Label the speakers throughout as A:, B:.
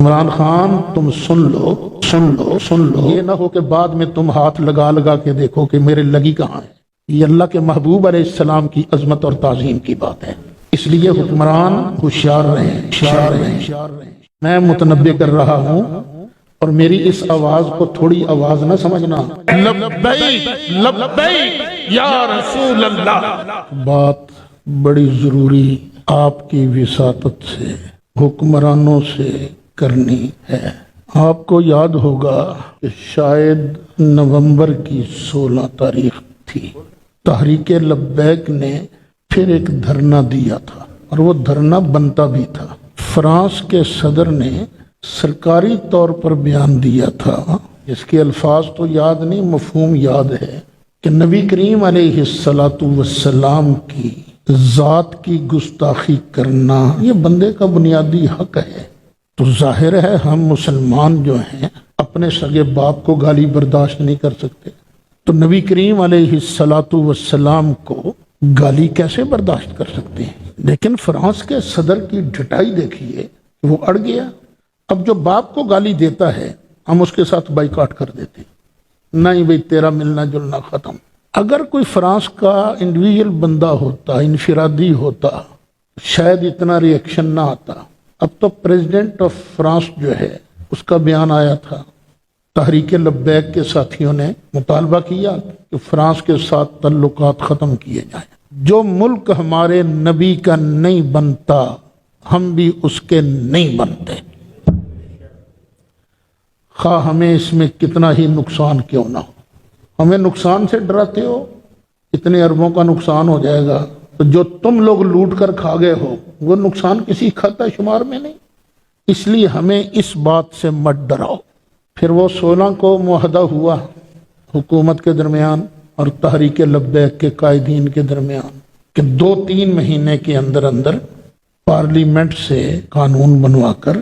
A: عمران خان تم سن لو یہ نہ ہو کہ بعد میں تم ہاتھ لگا لگا کے دیکھو کہ میرے لگی کہاں ہے۔ یہ اللہ کے محبوب علیہ السلام کی عظمت اور تعظیم کی بات ہے، اس لیے حکمران ہوشیار رہیں۔ میں متنبہ کر رہا ہوں اور میری اس آواز کو تھوڑی آواز نہ سمجھنا، لبیک یا رسول اللہ، بات بڑی ضروری آپ کی وساطت سے حکمرانوں سے کرنی ہے۔ آپ کو یاد ہوگا کہ شاید نومبر کی 16 تاریخ تھی، تحریک لبیک نے پھر ایک دھرنا دیا تھا اور وہ دھرنا بنتا بھی تھا۔ فرانس کے صدر نے سرکاری طور پر بیان دیا تھا، اس کے الفاظ تو یاد نہیں، مفہوم یاد ہے، کہ نبی کریم علیہ السلام کی ذات کی گستاخی کرنا یہ بندے کا بنیادی حق ہے۔ تو ظاہر ہے ہم مسلمان جو ہیں اپنے سگے باپ کو گالی برداشت نہیں کر سکتے، تو نبی کریم علیہ السلام کو گالی کیسے برداشت کر سکتے ہیں؟ لیکن فرانس کے صدر کی ڈٹائی دیکھیے، وہ اڑ گیا۔ اب جو باپ کو گالی دیتا ہے ہم اس کے ساتھ بائیکاٹ کر دیتے، نہیں بھئی تیرا ملنا جلنا ختم۔ اگر کوئی فرانس کا انڈیویجول بندہ ہوتا، انفرادی ہوتا، شاید اتنا ری ایکشن نہ آتا۔ اب تو پریزیڈنٹ آف فرانس جو ہے اس کا بیان آیا تھا، تحریک لبیک کے ساتھیوں نے مطالبہ کیا کہ فرانس کے ساتھ تعلقات ختم کیے جائیں۔ جو ملک ہمارے نبی کا نہیں بنتا ہم بھی اس کے نہیں بنتے، خواہ ہمیں اس میں کتنا ہی نقصان کیوں نہ ہو۔ ہمیں نقصان سے ڈراتے ہو، اتنے اربوں کا نقصان ہو جائے گا، تو جو تم لوگ لوٹ کر کھا گئے ہو وہ نقصان کسی کھاتا شمار میں نہیں، اس لیے ہمیں اس بات سے مت ڈراؤ۔ پھر وہ 16 کو معاہدہ ہوا حکومت کے درمیان اور تحریک لبیک کے قائدین کے درمیان کہ 2-3 مہینے کے اندر اندر پارلیمنٹ سے قانون بنوا کر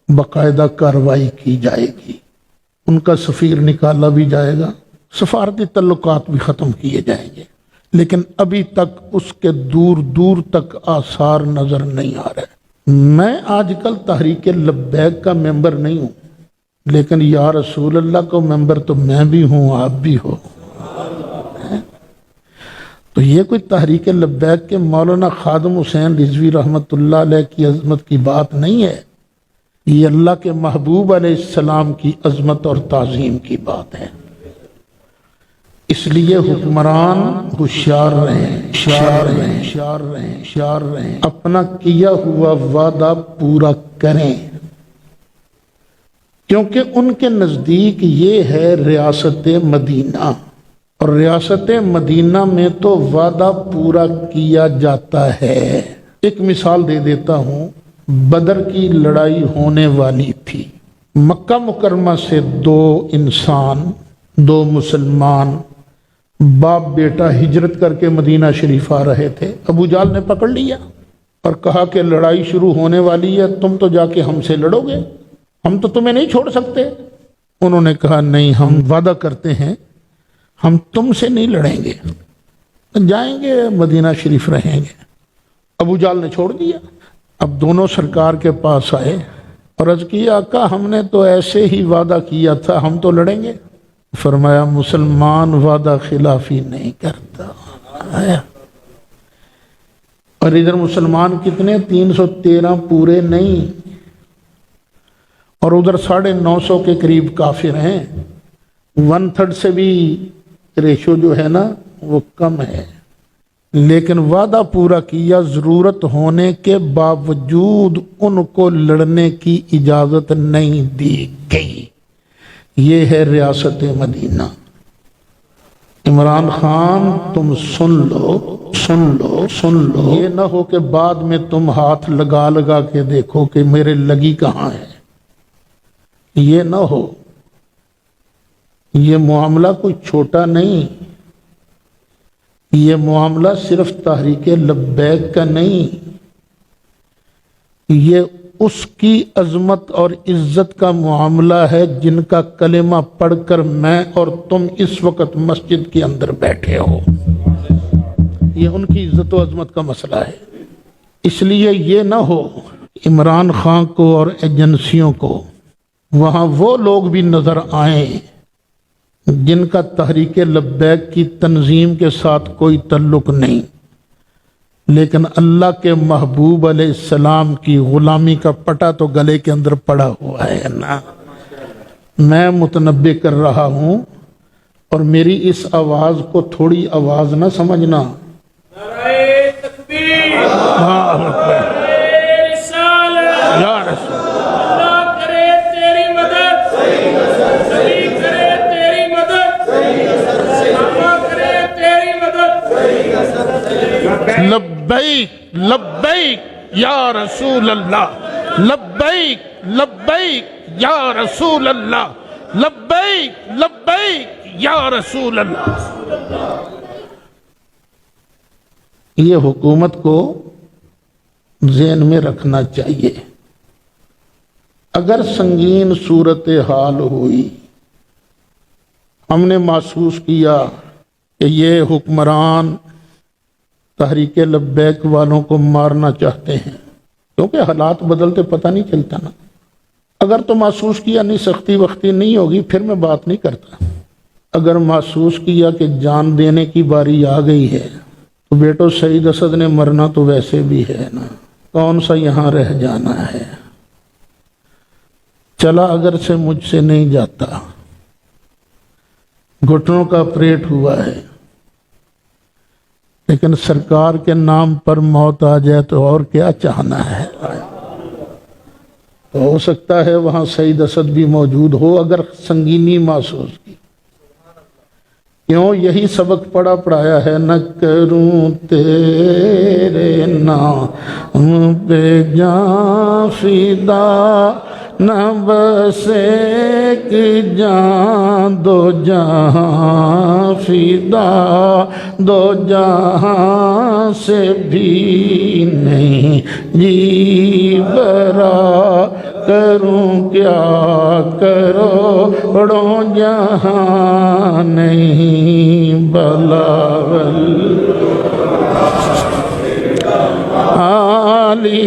A: باقاعدہ کارروائی کی جائے گی، ان کا سفیر نکالا بھی جائے گا، سفارتی تعلقات بھی ختم کیے جائیں گے۔ لیکن ابھی تک اس کے دور دور تک آثار نظر نہیں آ رہے۔ میں آج کل تحریک لبیک کا ممبر نہیں ہوں، لیکن یا رسول اللہ کو ممبر تو میں بھی ہوں، آپ بھی ہو۔ تو یہ کوئی تحریک لبیک کے مولانا خادم حسین رضوی رحمۃ اللہ علیہ کی عظمت کی بات نہیں ہے، یہ اللہ کے محبوب علیہ السلام کی عظمت اور تعظیم کی بات ہے۔ اس لیے حکمران ہوشیار رہیں، اپنا کیا ہوا وعدہ پورا کریں، کیونکہ ان کے نزدیک یہ ہے ریاست مدینہ، اور ریاست مدینہ میں تو وعدہ پورا کیا جاتا ہے۔ ایک مثال دے دیتا ہوں، بدر کی لڑائی ہونے والی تھی، مکہ مکرمہ سے 2 انسان، 2 مسلمان باپ بیٹا ہجرت کر کے مدینہ شریف آ رہے تھے۔ ابو جہل نے پکڑ لیا اور کہا کہ لڑائی شروع ہونے والی ہے، تم تو جا کے ہم سے لڑو گے، ہم تو تمہیں نہیں چھوڑ سکتے۔ انہوں نے کہا نہیں، ہم وعدہ کرتے ہیں ہم تم سے نہیں لڑیں گے، جائیں گے مدینہ شریف رہیں گے۔ ابو جہل نے چھوڑ دیا۔ اب دونوں سرکار کے پاس آئے اور عرض کیا آقا ہم نے تو ایسے ہی وعدہ کیا تھا، ہم تو لڑیں گے۔ فرمایا مسلمان وعدہ خلافی نہیں کرتا۔ اور ادھر مسلمان کتنے؟ 313 پورے نہیں، اور ادھر 950 کے قریب کافر ہیں، 1/3 سے بھی ریشو جو ہے نا وہ کم ہے، لیکن وعدہ پورا کیا، ضرورت ہونے کے باوجود ان کو لڑنے کی اجازت نہیں دی گئی۔ یہ ہے ریاست مدینہ۔ عمران خان تم سن لو، یہ نہ ہو کہ بعد میں تم ہاتھ لگا لگا کے دیکھو کہ میرے لگی کہاں ہے، یہ نہ ہو۔ یہ معاملہ کوئی چھوٹا نہیں، یہ معاملہ صرف تحریک لبیک کا نہیں، یہ اس کی عظمت اور عزت کا معاملہ ہے جن کا کلمہ پڑھ کر میں اور تم اس وقت مسجد کے اندر بیٹھے ہو۔ یہ ان کی عزت و عظمت کا مسئلہ ہے۔ اس لیے یہ نہ ہو عمران خان کو اور ایجنسیوں کو وہاں وہ لوگ بھی نظر آئیں جن کا تحریک لبیک کی تنظیم کے ساتھ کوئی تعلق نہیں، لیکن اللہ کے محبوب علیہ السلام کی غلامی کا پٹا تو گلے کے اندر پڑا ہوا ہے نا۔ میں متنبع کر رہا ہوں، اور میری اس آواز کو تھوڑی آواز نہ سمجھنا۔
B: نعرہ تکبیر،
A: یا رسول
B: اللہ کرے تیری مدد، نبی کرے تیری مدد، صحابہ کرے تیری مدد۔
A: لبیک لبیک یا رسول اللہ، لبیک لبیک یا رسول اللہ، لبیک لبیک یا رسول اللہ۔ یہ حکومت کو ذہن میں رکھنا چاہیے۔ اگر سنگین صورتحال ہوئی، ہم نے محسوس کیا کہ یہ حکمران تحریک لبیک والوں کو مارنا چاہتے ہیں، کیونکہ حالات بدلتے پتہ نہیں چلتا نا۔ اگر تو محسوس کیا نہیں سختی وقتی نہیں ہوگی، پھر میں بات نہیں کرتا۔ اگر محسوس کیا کہ جان دینے کی باری آ گئی ہے، تو بیٹو سعید اسد نے مرنا تو ویسے بھی ہے نا، کون سا یہاں رہ جانا ہے۔ چلا اگر سے مجھ سے نہیں جاتا، گھٹنوں کا آپریٹ ہوا ہے، لیکن سرکار کے نام پر موت آ جائے تو اور کیا چاہنا ہے۔ تو ہو سکتا ہے وہاں سعید اسد بھی موجود ہو اگر سنگینی محسوس کی۔ کیوں؟ یہی سبق پڑھایا ہے، نہ کروں تیرے نام پہ جاں فدا، نہ بس ایک جان دو جہاں فدا، دو جہاں سے بھی نہیں جی برا، کروں کیا کروڑوں جہاں نہیں بلاول عالی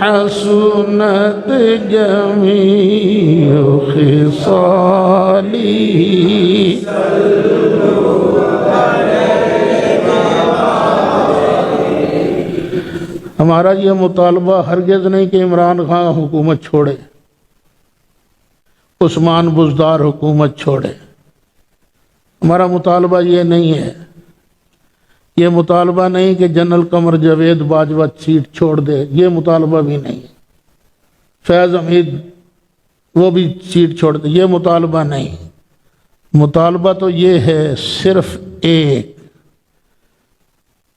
A: حسنت جمیع خصالی۔ ہمارا یہ مطالبہ ہرگز نہیں کہ عمران خان حکومت چھوڑے، عثمان بزدار حکومت چھوڑے۔ ہمارا مطالبہ یہ نہیں ہے، یہ مطالبہ نہیں کہ جنرل قمر جاوید باجوہ سیٹ چھوڑ دے، یہ مطالبہ بھی نہیں ہے۔ فیض حمید وہ بھی سیٹ چھوڑ دے، یہ مطالبہ نہیں۔ مطالبہ تو یہ ہے صرف ایک،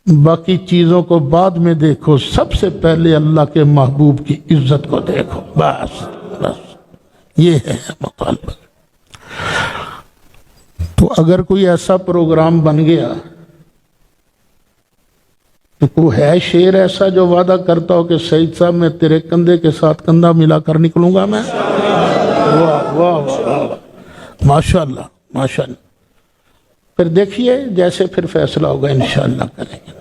A: باقی چیزوں کو بعد میں دیکھو، سب سے پہلے اللہ کے محبوب کی عزت کو دیکھو، بس بس یہ ہے مطالبہ۔ تو اگر کوئی ایسا پروگرام بن گیا، تو کوئی ہے شعر ایسا جو وعدہ کرتا ہو کہ سعید صاحب میں تیرے کندھے کے ساتھ کندھا ملا کر نکلوں گا میں؟ واہ واہ واہ، ماشاءاللہ ماشاءاللہ۔ پھر دیکھیے جیسے پھر فیصلہ ہوگا انشاءاللہ کریں گے۔